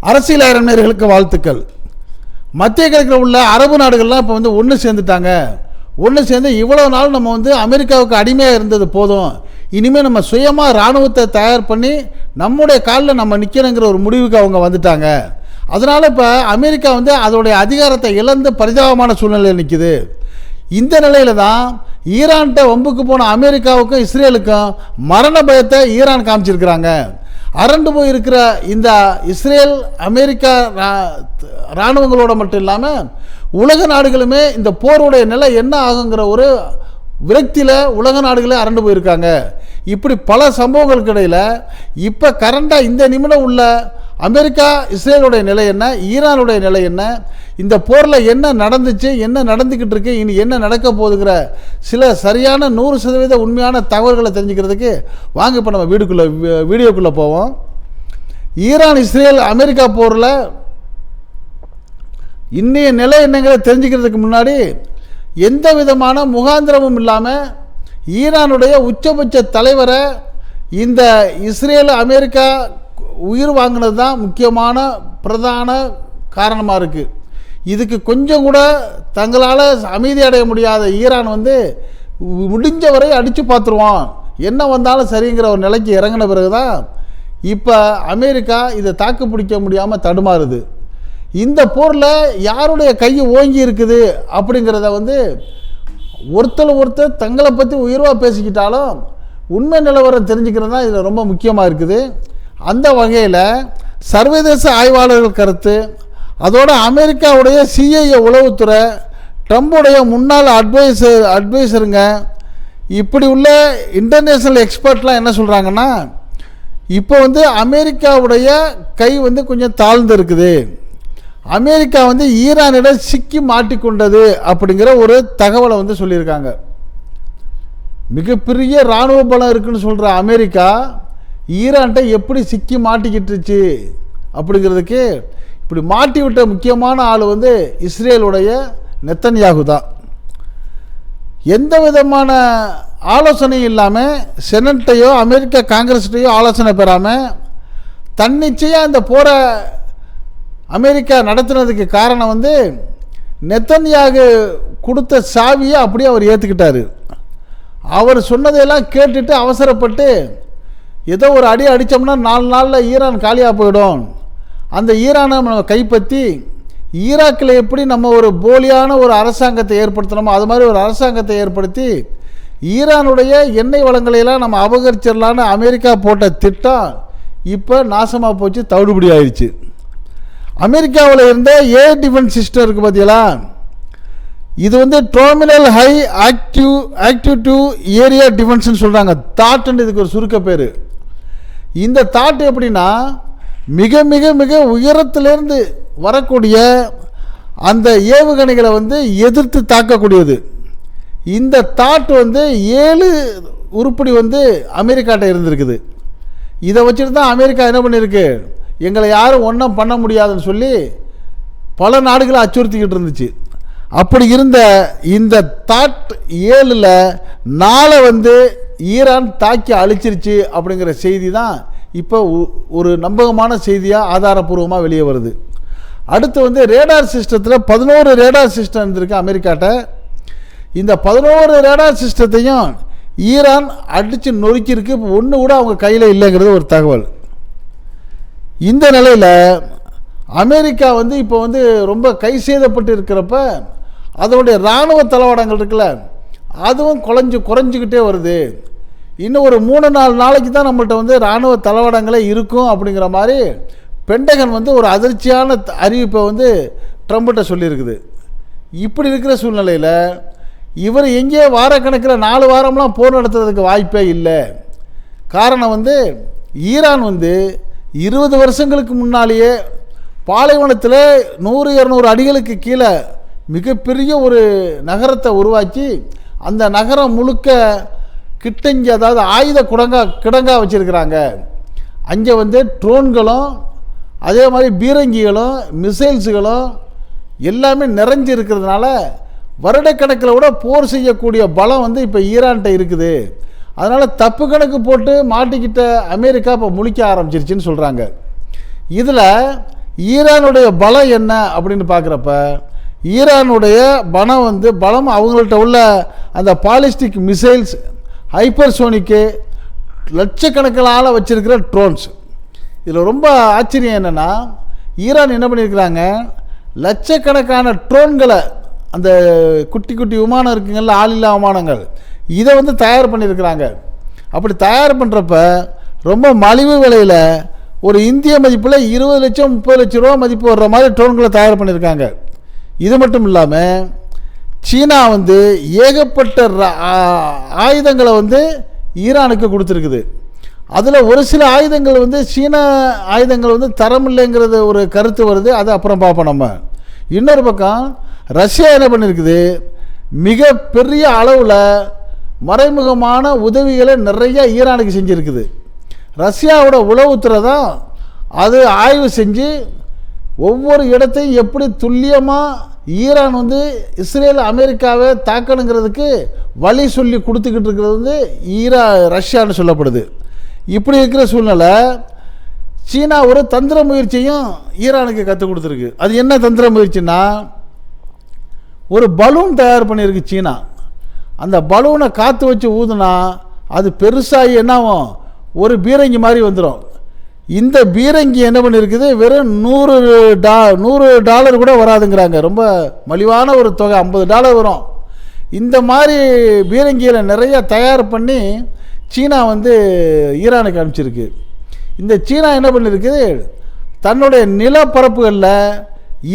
அரசியல் அறிஞர்களுக்கு வாழ்த்துக்கள். மத்திய கிழக்கில் உள்ள அரபு நாடுகள்லாம் இப்போ வந்து ஒன்று சேர்ந்துட்டாங்க. ஒன்று சேர்ந்து இவ்வளோ நாள் நம்ம வந்து அமெரிக்காவுக்கு அடிமையாக இருந்தது போதும், இனிமேல் நம்ம சுயமாக இராணுவத்தை தயார் பண்ணி நம்முடைய காலில் நம்ம நிற்கணுங்கிற ஒரு முடிவுக்கு அவங்க வந்துட்டாங்க. அதனால் இப்போ அமெரிக்கா வந்து அதோடைய அதிகாரத்தை இழந்து பரிதாபமான சூழ்நிலையில் நிற்குது. இந்த நிலையில் தான் ஈரான்கிட்ட வம்புக்கு போன அமெரிக்காவுக்கும் இஸ்ரேலுக்கும் மரண பயத்தை ஈரான் காமிச்சிருக்கிறாங்க. அரண்டு போய் இருக்கிற இந்த இஸ்ரேல் அமெரிக்கா இராணுவங்களோட மட்டும் இல்லாமல் உலக நாடுகளுமே இந்த போருடைய நிலை என்ன ஆகுங்கிற ஒரு விரக்தியில் உலக நாடுகளே அரண்டு போயிருக்காங்க. இப்படி பல சம்பவங்களுக்கு இடையில் இப்போ கரண்டாக இந்த நிமிடம் உள்ள அமெரிக்கா இஸ்ரேலுடைய நிலை என்ன, ஈரானுடைய நிலை என்ன, இந்த போரில் என்ன நடந்துச்சு, என்ன நடந்துக்கிட்டு இருக்கு, இனி என்ன நடக்க போகுதுங்கிற சில சரியான 100% உண்மையான தகவல்களை தெரிஞ்சுக்கிறதுக்கு வாங்க இப்போ நம்ம வீடியோக்குள்ளே போவோம். ஈரான் இஸ்ரேல் அமெரிக்கா போரில் இன்னைய நிலை என்னங்கிறத தெரிஞ்சுக்கிறதுக்கு முன்னாடி எந்த விதமான முகாந்திரமும் இல்லாமல் ஈரானுடைய உச்சபட்ச தலைவரை இந்த இஸ்ரேல் அமெரிக்கா உயிர் வாங்கினது தான் முக்கியமான பிரதான காரணமாக இருக்குது. இதுக்கு கொஞ்சம் கூட தங்களால் அமைதி அடைய முடியாத ஈரான் வந்து முடிஞ்ச வரை அடித்து பார்த்துருவோம், என்ன வந்தாலும் சரிங்கிற ஒரு நிலைக்கு இறங்கின பிறகு தான் இப்போ அமெரிக்கா இதை தாக்கு பிடிக்க முடியாமல் தடுமாறுது. இந்த போரில் யாருடைய கை ஓங்கி இருக்குது அப்படிங்கிறத வந்து ஒருத்தர் தங்களை பற்றி உயர்வாக பேசிக்கிட்டாலும் உண்மை நிலவரம் தெரிஞ்சுக்கிறது தான் இதில் ரொம்ப முக்கியமாக இருக்குது. அந்த வகையில் சர்வதேச ஆய்வாளர்கள் கருத்து, அதோட அமெரிக்காவுடைய CIA உளவுத்துறை, ட்ரம்புடைய முன்னாள் அட்வைசருங்க, இப்படி உள்ள இன்டர்நேஷ்னல் எக்ஸ்பர்ட்லாம் என்ன சொல்கிறாங்கன்னா, இப்போ வந்து அமெரிக்காவுடைய கை வந்து கொஞ்சம் தாழ்ந்து இருக்குது, அமெரிக்கா வந்து ஈரானிடம் சிக்கி மாட்டிக்கொண்டது அப்படிங்கிற ஒரு தகவலை வந்து சொல்லியிருக்காங்க. மிகப்பெரிய இராணுவ பலம் இருக்குன்னு சொல்கிற அமெரிக்கா ஈரான்கிட்ட எப்படி சிக்கி மாட்டிக்கிட்டுருச்சு அப்படிங்கிறதுக்கு இப்படி மாட்டி விட்ட முக்கியமான ஆள் வந்து இஸ்ரேலுடைய நெத்தன்யாகு தான். எந்த விதமான ஆலோசனையும் இல்லாமல் செனட்டையோ அமெரிக்கா காங்கிரஸ்டையோ ஆலோசனை பெறாமல் தன்னிச்சையாக இந்த போரை அமெரிக்கா நடத்துனதுக்கு காரணம் வந்து நெத்தன்யாகு கொடுத்த சாவியை அப்படியே அவர் ஏற்றுக்கிட்டார். அவர் சொன்னதையெல்லாம் கேட்டுட்டு அவசரப்பட்டு ஏதோ ஒரு அடி அடித்தோம்னா 4 நாளில் ஈரான் காலியாக போயிடும், அந்த ஈரானை நம்ம கைப்பற்றி ஈராக்கில் எப்படி நம்ம ஒரு போலியான ஒரு அரசாங்கத்தை ஏற்படுத்தணுமோ அது மாதிரி ஒரு அரசாங்கத்தை ஏற்படுத்தி ஈரானுடைய எண்ணெய் வளங்களையெல்லாம் நம்ம அபகரிச்சிடலான்னு அமெரிக்கா போட்ட திட்டம் இப்போ நாசமாக போச்சு, தவிடுபடி ஆயிடுச்சு. அமெரிக்காவில் இருந்த ஏர் டிஃபென்ஸ் சிஸ்டம் இருக்குது பார்த்தீங்களா, இது வந்து டெர்மினல் ஹை ஆக்டிவ் ஏரியா டிஃபென்ஸ்னு சொல்கிறாங்க, தாட்ன்னு இதுக்கு ஒரு சுருக்க பேர். இந்த தாட் எப்படின்னா மிக மிக மிக உயரத்திலேருந்து வரக்கூடிய அந்த ஏவுகணைகளை வந்து எதிர்த்து தாக்கக்கூடியது. இந்த தாட் வந்து 7 உருப்படி வந்து அமெரிக்காட்ட இருந்திருக்குது. இதை வச்சுட்டு தான் அமெரிக்கா என்ன பண்ணியிருக்கு, எங்களை யாரும் ஒன்றும் பண்ண முடியாதுன்னு சொல்லி பல நாடுகளை அச்சுறுத்திக்கிட்டு இருந்துச்சு. அப்படி இருந்த இந்த தாட் 7ல் 4 வந்து ஈரான் தாக்கி அழிச்சிருச்சு அப்படிங்கிற செய்தி தான் இப்போ ஒரு நம்பகமான செய்தியாக ஆதாரப்பூர்வமாக வெளியே வருது. அடுத்து வந்து ரேடார் சிஸ்டத்தில் 11 ரேடார் சிஸ்டம் இருந்திருக்கு அமெரிக்காட்ட. இந்த 11 ரேடார் சிஸ்டத்தையும் ஈரான் அடித்து நொறுக்கியிருக்கு. இப்போ ஒன்று கூட அவங்க கையில் இல்லைங்கிறது ஒரு தகவல். இந்த நிலையில் அமெரிக்கா வந்து இப்போ வந்து ரொம்ப கை சேதப்பட்டு இருக்கிறப்ப அதனுடைய இராணுவ தளவாடங்கள் இருக்குல்ல, அதுவும் குறைஞ்சிக்கிட்டே வருது. இன்னும் ஒரு 3-4 நாளைக்கு தான் நம்மள்கிட்ட வந்து இராணுவ தளவாடங்களே இருக்கும் அப்படிங்கிற மாதிரி பென்டகன் வந்து ஒரு அதிர்ச்சியான அறிவிப்பை வந்து ட்ரம்ப்கிட்ட சொல்லியிருக்குது. இப்படி இருக்கிற சூழ்நிலையில் இவர் எங்கேயோ வாரக்கணக்கில் 4 வாரம்லாம் போர் நடத்துறதுக்கு வாய்ப்பே இல்லை. காரணம் வந்து ஈரான் வந்து 20 வருஷங்களுக்கு முன்னாலேயே பாலைவனத்தில் 100-200 அடிகளுக்கு கீழே மிகப்பெரிய ஒரு நகரத்தை உருவாக்கி அந்த நகரம் முழுக்க கிட்டங்கி, அதாவது ஆயுத கிடங்கா வச்சுருக்கிறாங்க. அங்கே வந்து ட்ரோன்களும் அதே மாதிரி பீரங்கிகளும் மிசைல்ஸுகளும் எல்லாமே நிறைஞ்சி இருக்கிறதுனால வருடக்கணக்கில் கூட போர் செய்யக்கூடிய பலம் வந்து இப்போ ஈரான்கிட்ட இருக்குது. அதனால் தப்பு கணக்கு போட்டு மாட்டிக்கிட்ட அமெரிக்கா இப்போ முழிக்க ஆரம்பிச்சிருச்சுன்னு சொல்கிறாங்க. இதில் ஈரானுடைய பலம் என்ன அப்படின்னு பார்க்குறப்ப ஈரானுடைய பலம் அவங்கள்ட்ட உள்ள அந்த பாலிஸ்டிக் மிசைல்ஸ், ஹைப்பர்சோனிக்கு, லட்சக்கணக்கில் வச்சிருக்கிற ட்ரோன்ஸ். இதில் ரொம்ப ஆச்சரியம் என்னென்னா, ஈரான் என்ன பண்ணியிருக்கிறாங்க, லட்சக்கணக்கான ட்ரோன்களை, அந்த குட்டி குட்டி விமானம் இருக்குங்கள்ல, ஆளில்லா விமானங்கள், இதை தயார் பண்ணியிருக்கிறாங்க. அப்படி தயார் பண்ணுறப்ப ரொம்ப மலிவு விலையில் ஒரு இந்திய மதிப்பில் 20 லட்சம் 30 லட்சம் ரூபா மதிப்பு வர்ற மாதிரி ட்ரோன்களை தயார் பண்ணியிருக்காங்க. இது மட்டும் இல்லாமல் சீனா ஏகப்பட்ட ஆயுதங்களை ஈரானுக்கு கொடுத்துருக்குது. அதில் ஒரு சில ஆயுதங்கள் சீனா ஆயுதங்கள் தரம் இல்லைங்கிறது ஒரு கருத்து வருது. அதை அப்புறம் பார்ப்போம் நம்ம. இன்னொரு பக்கம் ரஷ்யா என்ன பண்ணியிருக்குது, மிக பெரிய அளவில் மறைமுகமான உதவிகளை நிறைய ஈரானுக்கு செஞ்சுருக்குது. ரஷ்யாவோட உளவுத்துறை தான் அது ஆய்வு செஞ்சு ஒவ்வொரு இடத்தையும் எப்படி துல்லியமாக ஈரான் இஸ்ரேல் அமெரிக்காவை தாக்கணுங்கிறதுக்கு வழி சொல்லி கொடுத்துக்கிட்டு இருக்கிறது ரஷ்யான்னு சொல்லப்படுது. இப்படி இருக்கிற சூழ்நிலை சீனா ஒரு தந்திர முயற்சியும் ஈரானுக்கு கற்றுக் கொடுத்துருக்கு. அது என்ன தந்திர முயற்சின்னா, ஒரு பலூன் தயார் பண்ணியிருக்கு சீனா. அந்த பலூனை காற்று வச்சு ஊதுனா அது பெருசாகி என்னாகும், ஒரு பீரங்கி மாதிரி வந்துடும். இந்த பீரங்கி என்ன பண்ணியிருக்குது, வெறும் $100 கூட வராதுங்கிறாங்க. ரொம்ப மலிவான ஒரு தொகை, $50 வரும். இந்த மாதிரி பீரங்கியில் நிறைய தயார் பண்ணி சீனா ஈரானுக்கு அனுப்பிச்சிருக்கு. இந்த சீனா என்ன பண்ணியிருக்குது, தன்னுடைய நிலப்பரப்புகளில்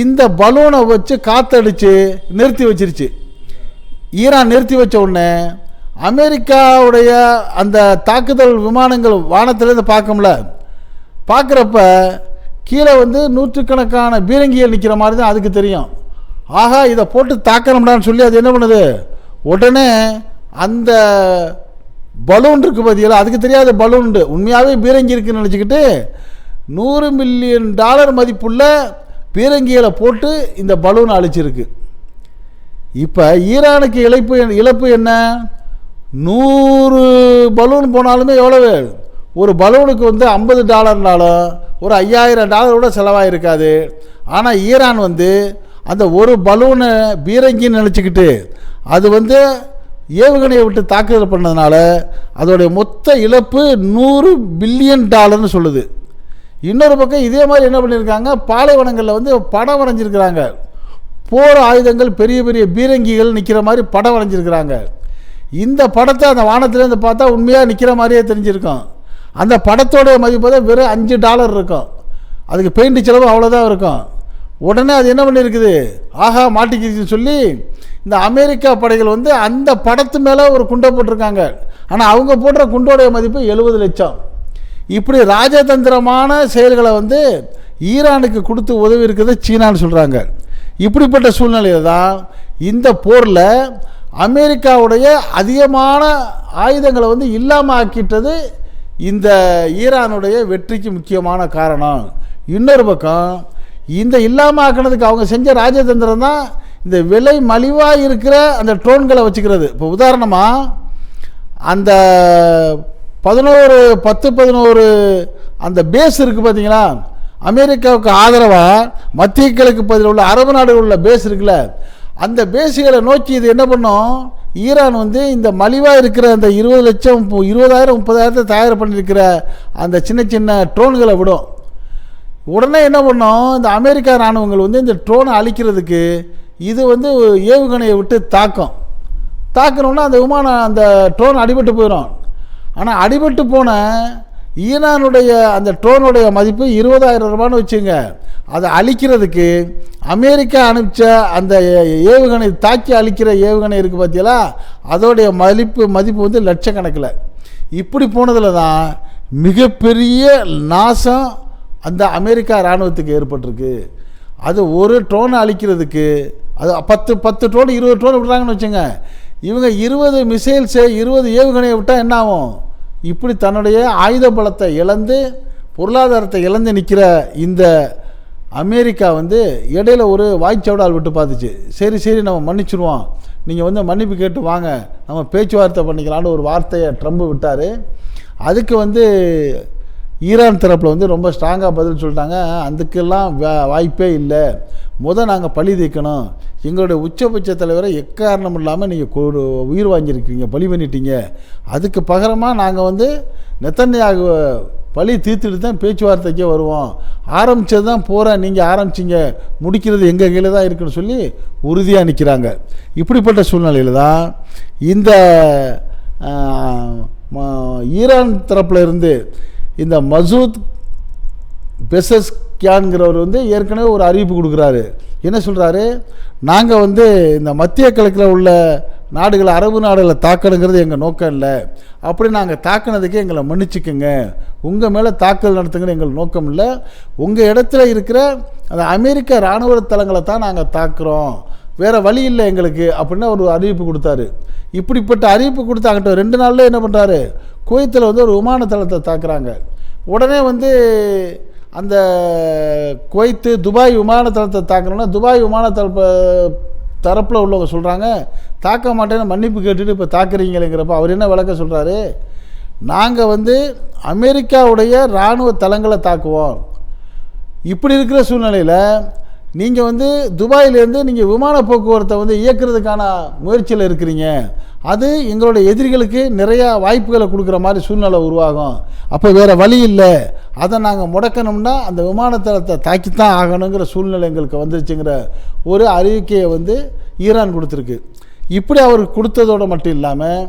இந்த பலூனை வச்சு காற்றடிச்சு நிறுத்தி வச்சிருச்சு. ஈரான் நிறுத்தி வச்ச உடனே அமெரிக்காவுடைய அந்த தாக்குதல் விமானங்கள் வானத்திலேருந்து பார்க்குறப்ப கீழே நூற்றுக்கணக்கான பீரங்கிகள் நிற்கிற மாதிரி தான் அதுக்கு தெரியும். ஆகா, இதை போட்டு தாக்கணும்டான்னு சொல்லி அது என்ன பண்ணுது, உடனே அந்த பலூன் இருக்குது பார்த்தீங்களா, அதுக்கு தெரியாத பலூன் உண்மையாகவே பீரங்கி இருக்குன்னு நினச்சிக்கிட்டு $100 மில்லியன் மதிப்புள்ள பீரங்கிகளை போட்டு இந்த பலூனை அழிச்சிருக்கு. இப்போ ஈரானுக்கு இழப்பு என்ன, 100 பலூன் போனாலுமே எவ்வளவு, ஒரு பலூனுக்கு $50னாலும் ஒரு $5000 கூட செலவாயிருக்காது. ஆனால் ஈரான் அந்த ஒரு பலூனை பீரங்கின்னு நினச்சிக்கிட்டு அது ஏவுகணையை விட்டு தாக்குதல் பண்ணதுனால அதோடைய மொத்த இழப்பு $100 பில்லியன் சொல்லுது. இன்னொரு பக்கம் இதே மாதிரி என்ன பண்ணியிருக்காங்க, பாலைவனங்களில் படம் வரைஞ்சிருக்கிறாங்க. போர் ஆயுதங்கள், பெரிய பெரிய பீரங்கிகள் நிற்கிற மாதிரி படம் வரைஞ்சிருக்கிறாங்க. இந்த படத்தை அந்த வானத்திலேருந்து பார்த்தா உண்மையாக நிற்கிற மாதிரியே தெரிஞ்சிருக்கும். அந்த படத்தோடைய மதிப்பு தான் வெறும் $5 இருக்கும். அதுக்கு பெயிண்ட் செலவு அவ்வளோதான் இருக்கும். உடனே அது என்ன பண்ணியிருக்குது, ஆஹா மாட்டிக்கிச்சுன்னு சொல்லி இந்த அமெரிக்கா படைகள் அந்த படத்து மேலே ஒரு குண்டை போட்டிருக்காங்க. ஆனால் அவங்க போடுற குண்டோடைய மதிப்பு 70 லட்சம். இப்படி ராஜதந்திரமான செயல்களை ஈரானுக்கு கொடுத்து உதவி இருக்குது சீனான்னு சொல்கிறாங்க. இப்படிப்பட்ட சூழ்நிலையில் தான் இந்த போரில் அமெரிக்காவுடைய அதிகமான ஆயுதங்களை இல்லாமல் ஆக்கிட்டது இந்த ஈரானுடைய வெற்றிக்கு முக்கியமான காரணம். இன்னொரு பக்கம் இந்த இல்லாமல் ஆக்கினதுக்கு அவங்க செஞ்ச ராஜதந்திரம் தான் இந்த விலை மலிவாக இருக்கிற அந்த ட்ரோன்களை வச்சுக்கிறது. இப்போ உதாரணமாக அந்த 10-11 அந்த பேஸ் இருக்குது பார்த்தீங்களா, அமெரிக்காவுக்கு ஆதரவாக மத்திய கிழக்கு பகுதியில் உள்ள அரபு நாடுகளில் உள்ள பேஸ் இருக்குல்ல, அந்த பேஸுகளை நோக்கி இது என்ன பண்ணும், ஈரான் இந்த மலிவாக இருக்கிற அந்த 20 லட்சம் 20,000 30,000 தயார் பண்ணியிருக்கிற அந்த சின்ன சின்ன ட்ரோன்களை விடும். உடனே என்ன பண்ணோம், இந்த அமெரிக்கா இராணுவங்கள் இந்த ட்ரோனை அழிக்கிறதுக்கு இது ஏவுகணையை விட்டு தாக்கணுன்னா அந்த விமானம் அந்த ட்ரோன் அடிபட்டு போயிடும். ஆனால் அடிபட்டு போன ஈரானுடைய அந்த ட்ரோனுடைய மதிப்பு 20,000 ரூபான்னு வச்சுங்க. அதை அழிக்கிறதுக்கு அமெரிக்கா அனுப்பிச்ச அந்த ஏவுகணை, தாக்கி அழிக்கிற ஏவுகணை இருக்குது பார்த்தீங்களா, அதோடைய மதிப்பு லட்சக்கணக்கில். இப்படி போனதில் தான் மிகப்பெரிய நாசம் அந்த அமெரிக்கா இராணுவத்துக்கு ஏற்பட்டிருக்கு. அது ஒரு ட்ரோனை அழிக்கிறதுக்கு அது 10 ட்ரோன் 20 ட்ரோன் விடுறாங்கன்னு வச்சுங்க. இவங்க 20 மிசைல்ஸை 20 ஏவுகணையை விட்டால் என்ன ஆகும், இப்படி தன்னுடைய ஆயுத பலத்தை இழந்து பொருளாதாரத்தை இழந்து நிற்கிற இந்த அமெரிக்கா இடையில ஒரு வாய்ச்சவடால் விட்டு பார்த்துச்சு. சரி நம்ம மன்னிச்சிடுவோம், நீங்கள் மன்னிப்பு கேட்டு வாங்க, நம்ம பேச்சுவார்த்தை பண்ணிக்கலான்னு ஒரு வார்த்தையை ட்ரம்ப் விட்டார். அதுக்கு ஈரான் தரப்பில் வந்து ரொம்ப ஸ்ட்ராங்காக பதில் சொல்லிட்டாங்க. அதுக்கெல்லாம் வாய்ப்பே இல்லை. நாங்கள் பழி தீர்க்கணும். எங்களுடைய உச்சபட்ச தலைவரை எக்காரணம் இல்லாமல் நீங்கள் உயிர் வாங்கியிருக்கீங்க, பழி பண்ணிட்டீங்க. அதுக்கு பகரமாக நாங்கள் வந்து நெத்தன்யாகு பழி தீர்த்துட்டு தான் பேச்சுவார்த்தைக்கே வருவோம். ஆரம்பித்தது தான் போகிறேன், நீங்கள் ஆரம்பிச்சிங்க, முடிக்கிறது எங்கள் கையில் தான் இருக்குன்னு சொல்லி உறுதியாக நிற்கிறாங்க. இப்படிப்பட்ட சூழ்நிலையில் தான் இந்த ஈரான் தரப்பில் இருந்து இந்த மசூத் பெசஸ்கியான்கிறவர் வந்து ஏற்கனவே ஒரு அறிவிப்பு கொடுக்குறாரு. என்ன சொல்கிறாரு, நாங்கள் வந்து இந்த மத்திய கிழக்கில் உள்ள நாடுகளை, அரபு நாடுகளை தாக்கணுங்கிறது எங்கள் நோக்கம் இல்லை. அப்படி நாங்கள் தாக்கினதுக்கே எங்களை மன்னிச்சுக்குங்க, உங்கள் மேலே தாக்குதல் நடத்துங்கிற எங்கள் நோக்கம் இல்லை. உங்கள் இடத்துல இருக்கிற அந்த அமெரிக்க இராணுவ தளங்களை தான் நாங்கள் தாக்குறோம், வேறு வழி இல்லை எங்களுக்கு அப்படின்னு ஒரு அறிவிப்பு கொடுத்தாரு. இப்படிப்பட்ட அறிவிப்பு கொடுத்தாங்கட்ட 2 நாளில் என்ன பண்ணுறாரு, குவைத்தில் வந்து ஒரு விமான தளத்தை தாக்குறாங்க. உடனே வந்து அந்த குவைத்து துபாய் விமான தளத்தை தாக்கணும்னா துபாய் விமான தரப்பில் உள்ளவங்க சொல்கிறாங்க, தாக்க மாட்டேன்னு மன்னிப்பு கேட்டுட்டு இப்போ தாக்குறீங்களேங்கிறப்ப அவர் என்ன விளக்க சொல்கிறாரு, நாங்கள் வந்து அமெரிக்காவுடைய இராணுவ தளங்களை தாக்குவோம். இப்படி இருக்கிற சூழ்நிலையில் நீங்கள் வந்து துபாயிலேருந்து நீங்கள் விமான போக்குவரத்தை வந்து இயக்கிறதுக்கான முயற்சியில் இருக்கிறீங்க. அது எங்களுடைய எதிரிகளுக்கு நிறையா வாய்ப்புகளை கொடுக்குற மாதிரி சூழ்நிலை உருவாகும். அப்போ வேறு வழி இல்லை, அதை நாங்கள் முடக்கணும்னா அந்த விமானத்தளத்தை தாக்கித்தான் ஆகணுங்கிற சூழ்நிலை எங்களுக்கு வந்துருச்சுங்கிற ஒரு அறிவிக்கையை வந்து ஈரான் கொடுத்துருக்கு. இப்படி அவர் கொடுத்ததோடு மட்டும் இல்லாமல்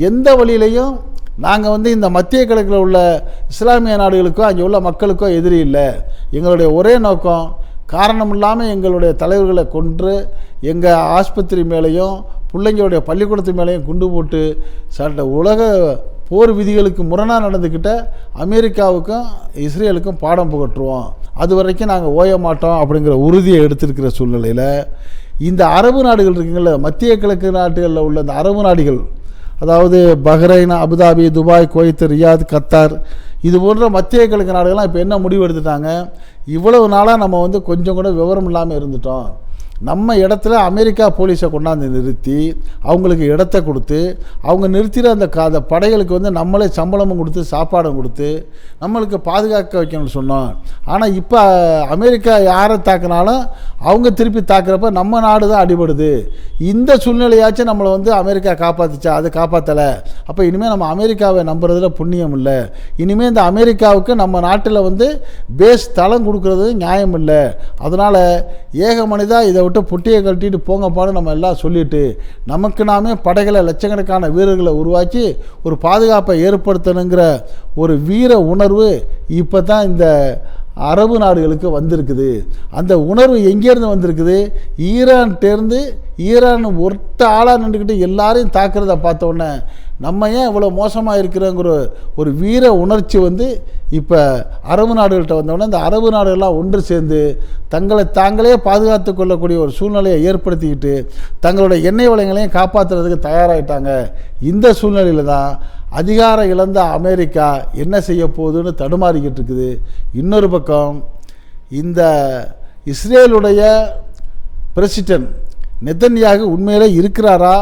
எந்த வழியிலையும் நாங்கள் வந்து இந்த மத்திய கிழக்கில் உள்ள இஸ்லாமிய நாடுகளுக்கோ அங்கே உள்ள மக்களுக்கோ எதிரி இல்லை. எங்களுடைய ஒரே நோக்கம், காரணம் இல்லாமல் எங்களுடைய தலைவர்களை கொன்று எங்கள் ஆஸ்பத்திரி மேலேயும் பிள்ளைங்களுடைய பள்ளிக்கூடத்து மேலேயும் குண்டு போட்டு உலக போர் விதிகளுக்கு முரணாக நடந்துக்கிட்ட அமெரிக்காவுக்கும் இஸ்ரேலுக்கும் பாடம் புகட்டுருவோம், அது வரைக்கும் நாங்கள் ஓய மாட்டோம் அப்படிங்கிற உறுதியை எடுத்திருக்கிற சூழ்நிலையில் இந்த அரபு நாடுகள் இருக்குங்கள, மத்திய கிழக்கு நாடுகளில் உள்ள இந்த அரபு நாடுகள், அதாவது Bahrain, Abu Dhabi, Dubai, Kuwait, Riyadh, Qatar, இது போன்ற மத்திய கிழக்கு நாடுகள்லாம் இப்போ என்ன முடிவு எடுத்துட்டாங்க, இவ்வளவு நாளாக நம்ம வந்து கொஞ்சம் கூட விவரம் இல்லாமல் இருந்துட்டோம், நம்ம இடத்துல அமெரிக்கா போலீஸை கொண்டாந்து நிறுத்தி அவங்களுக்கு இடத்த கொடுத்து அவங்க நிறுத்திற அந்த படைகளுக்கு வந்து நம்மளே சம்பளமும் கொடுத்து சாப்பாடும் கொடுத்து நம்மளுக்கு பாதுகாக்க வைக்கணும்னு சொன்னோம். ஆனால் இப்போ அமெரிக்கா யாரை தாக்கினாலும் அவங்க திருப்பி தாக்குறப்ப நம்ம நாடு தான் அடிபடுது. இந்த சூழ்நிலையாச்சும் நம்மளை வந்து அமெரிக்கா காப்பாற்றுச்சா? அது காப்பாற்றலை. அப்போ இனிமேல் நம்ம அமெரிக்காவை நம்புறதுல புண்ணியம் இல்லை. இனிமேல் இந்த அமெரிக்காவுக்கு நம்ம நாட்டில் வந்து பேஸ் தளம் கொடுக்கறது நியாயம் இல்லை. அதனால் ஏக மனிதா இதை விட்டு புட்டியை கட்டிட்டு போங்கப்பான்னு நம்ம எல்லாம் சொல்லிட்டு நமக்கு நாமே படைகளை, லட்சக்கணக்கான வீரர்களை உருவாக்கி ஒரு பாதுகாப்பை ஏற்படுத்தணுங்கிற ஒரு வீர உணர்வு இப்போ தான் இந்த அரபு நாடுகளுக்கு வந்திருக்குது. அந்த உணர்வு எங்கேருந்து வந்திருக்குது? ஈரான்கிட்டேருந்து. ஈரான் ஒருத்த ஆளாக நின்றுக்கிட்டு எல்லாரையும் தாக்குறத பார்த்தோன்னே நம்ம ஏன் இவ்வளோ மோசமாக இருக்கிறோங்கிற ஒரு வீர உணர்ச்சி வந்து இப்போ அரபு நாடுகள்கிட்ட வந்தோடனே இந்த அரபு நாடுகள்லாம் ஒன்று சேர்ந்து தங்களை தாங்களே பாதுகாத்து கொள்ளக்கூடிய ஒரு சூழ்நிலையை ஏற்படுத்திக்கிட்டு தங்களுடைய எண்ணெய் வளங்களையும் காப்பாற்றுறதுக்கு தயாராகிட்டாங்க. இந்த சூழ்நிலையில் தான் அதிகாரம் இழந்த அமெரிக்கா என்ன செய்ய போகுதுன்னு தடுமாறிக்கிட்டு இருக்குது. இன்னொரு பக்கம் இந்த இஸ்ரேலுடைய பிரசிடென்ட் நெத்தன்யாகு உண்மையிலே இருக்கிறாரா?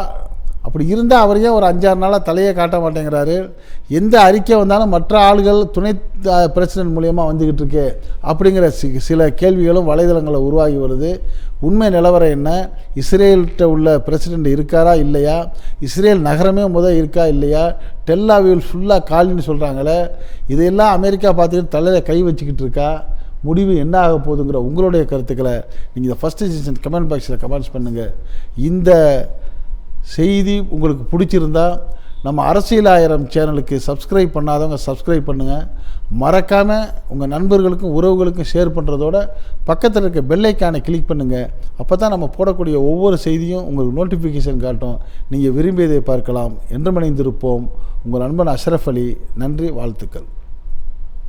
அப்படி இருந்தால் அவர் ஏன் ஒரு 5-6 நாளாக தலையை காட்ட மாட்டேங்கிறாரு? எந்த அறிக்கை வந்தாலும் மற்ற ஆளுகள் துணை பிரசிடென்ட் மூலியமாக வந்துக்கிட்டு இருக்கு அப்படிங்கிற சில கேள்விகளும் வலைதளங்களில் உருவாகி வருது. உண்மை நிலவரம் என்ன? இஸ்ரேல்கிட்ட உள்ள பிரசிடென்ட் இருக்காரா இல்லையா? இஸ்ரேல் நகரமே இருக்கா இல்லையா? டெல் அவிவ் ஃபுல்லாக காலின்னு சொல்கிறாங்களே, இதையெல்லாம் அமெரிக்கா பார்த்துக்கிட்டு தலையில் கை வச்சுக்கிட்டு இருக்கா? முடிவு என்ன ஆக போகுதுங்கிற உங்களுடைய கருத்துக்களை நீங்கள் இந்த ஃபஸ்ட்டு சீசன் கமெண்ட் பாக்ஸில் கமெண்ட்ஸ் பண்ணுங்கள். இந்த செய்தி உங்களுக்கு பிடிச்சிருந்தா நம்ம அரசியல் ஆயிரம் சேனலுக்கு சப்ஸ்கிரைப் பண்ணாதவங்க சப்ஸ்கிரைப் பண்ணுங்கள். மறக்காமல் உங்கள் நண்பர்களுக்கும் உறவுகளுக்கும் ஷேர் பண்ணுறதோட பக்கத்தில் இருக்க பெல் ஐக்கானை கிளிக் பண்ணுங்கள். அப்போ தான் நம்ம போடக்கூடிய ஒவ்வொரு செய்தியும் உங்களுக்கு நோட்டிஃபிகேஷன் காட்டும். நீங்கள் விரும்பியதை பார்க்கலாம். என்று மணிந்திருப்போம். உங்கள் நண்பன் அஷ்ரஃப் அலி. நன்றி, வாழ்த்துக்கள்.